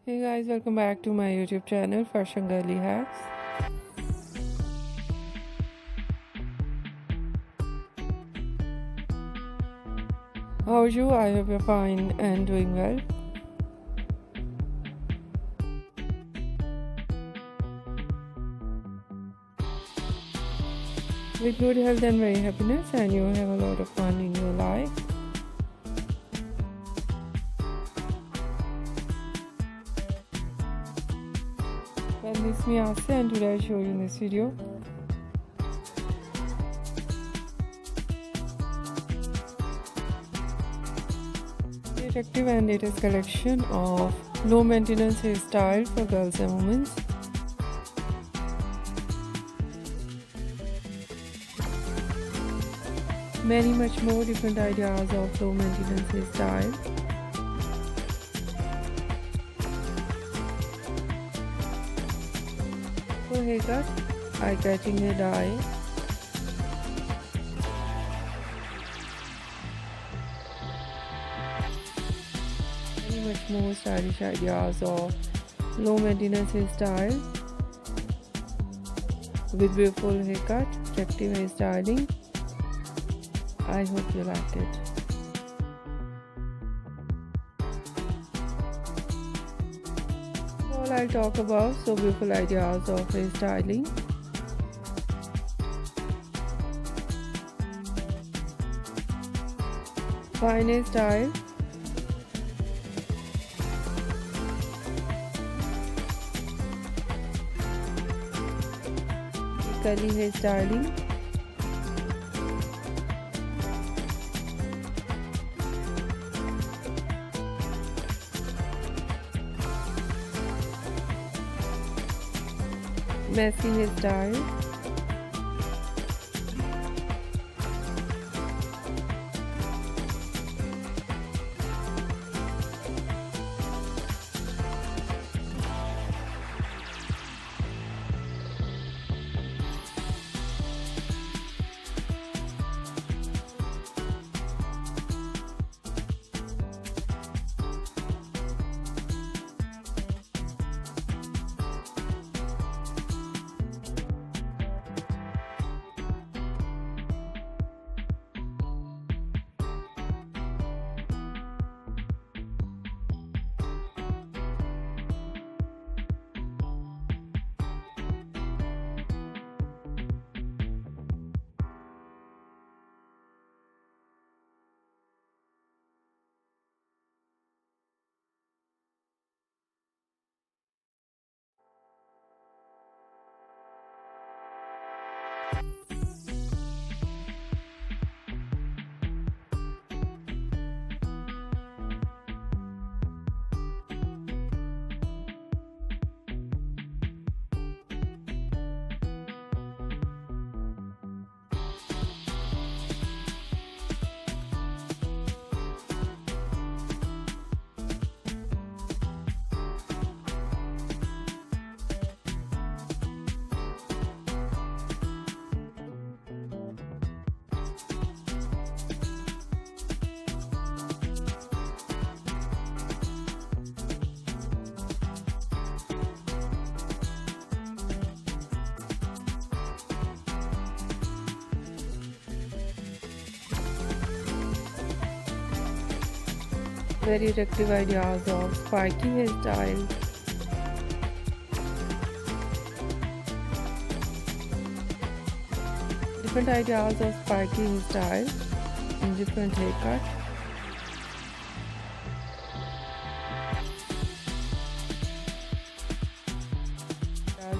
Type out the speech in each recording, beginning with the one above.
Hey guys, welcome back to my YouTube channel Fashion Girly Hacks. How are you? I hope you're fine and doing well. With good health and very happiness, and you have a lot of fun in your life. Well, this is me Asya, and today I'll show you in this video the attractive and latest collection of low maintenance hairstyle for girls and women. Many much more different ideas of low maintenance hairstyle. For haircut, eye-catching hair dye, many much more stylish ideas of low maintenance hairstyle with beautiful haircut, attractive hairstyling. I hope you like it. All I'll talk about so beautiful ideas of hairstyling. Fine hairstyle, curly hairstyling, messy hairstyle, very attractive ideas of spiky hairstyle, different ideas of spiky hairstyle in different haircut.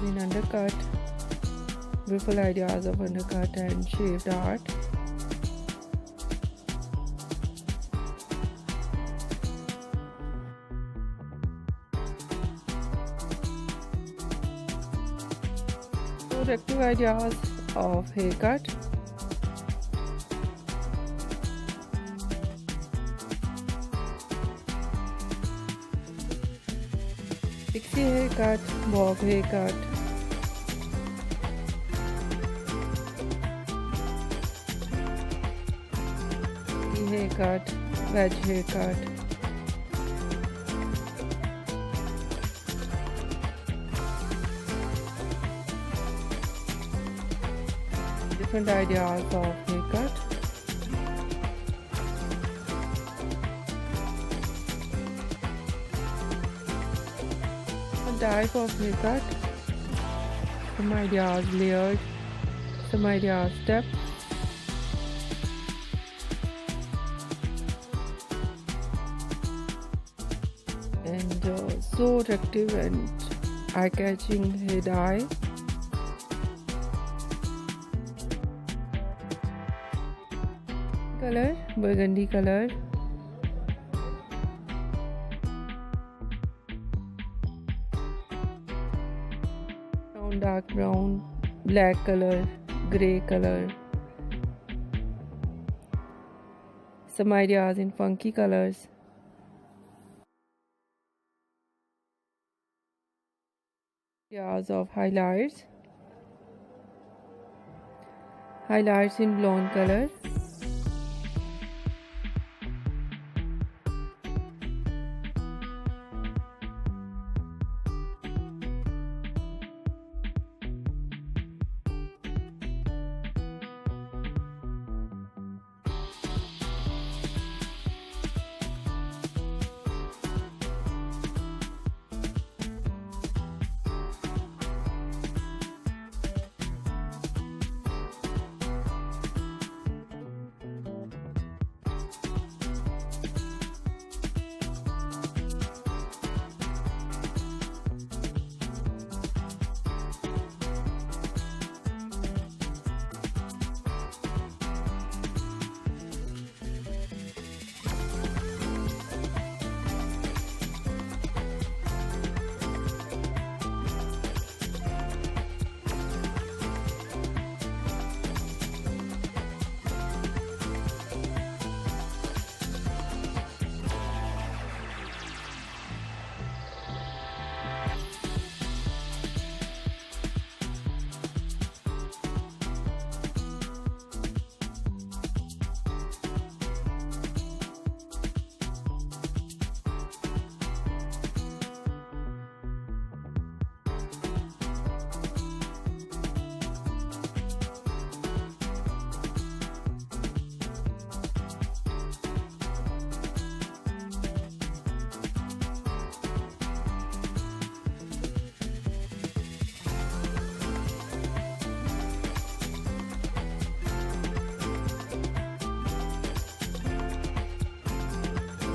In undercut, beautiful ideas of undercut and shaved art. Attractive ideas of haircut, Pixie haircut, bob haircut, haircut, wedge haircut, different ideas of haircut. Different type of haircut. Some ideas layered, some ideas depth. And so attractive and eye-catching hair dye. Color, burgundy color. Brown, dark brown, black color, grey color. Some ideas in funky colors. Ideas of highlights. Highlights in blonde color.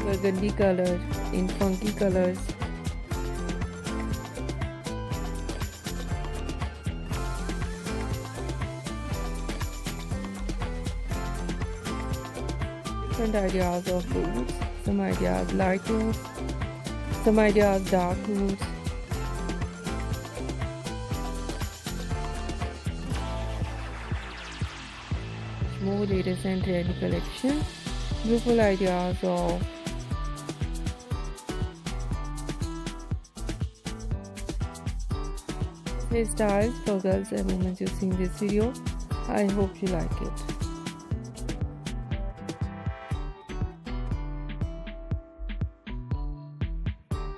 Burgundy color in funky colors. Different ideas of roots. Some ideas light roots, some ideas dark roots. More latest and trendy collection. Beautiful ideas of hairstyles for girls and women using this video. I hope you like it.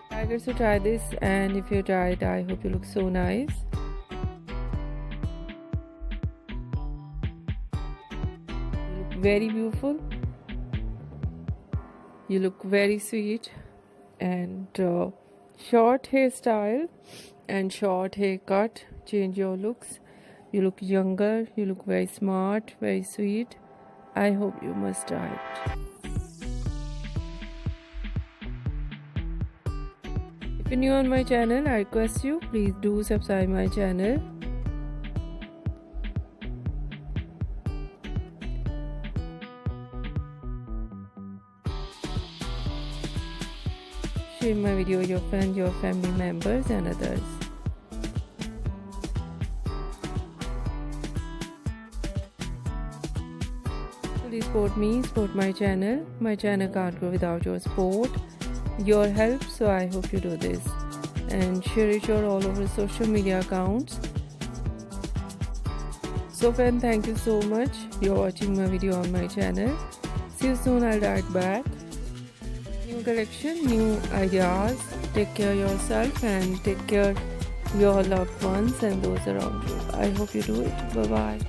I guess to try this, and if you try it, I hope you look so nice. You look very beautiful. You look very sweet, and short hairstyle and short haircut change your looks. You look younger, you look very smart, very sweet. I hope you must try it. If you're new on my channel, I request you, please do subscribe my channel. Share my video with your friends, your family members and others. Please support me, support my channel. My channel can't grow without your support, your help, so I hope you do this. And share it all over social media accounts. So friends, thank you so much. You're watching my video on my channel. See you soon, I'll write back. New collection, new ideas. Take care of yourself and take care of your loved ones and those around you. I hope you do it. Bye bye.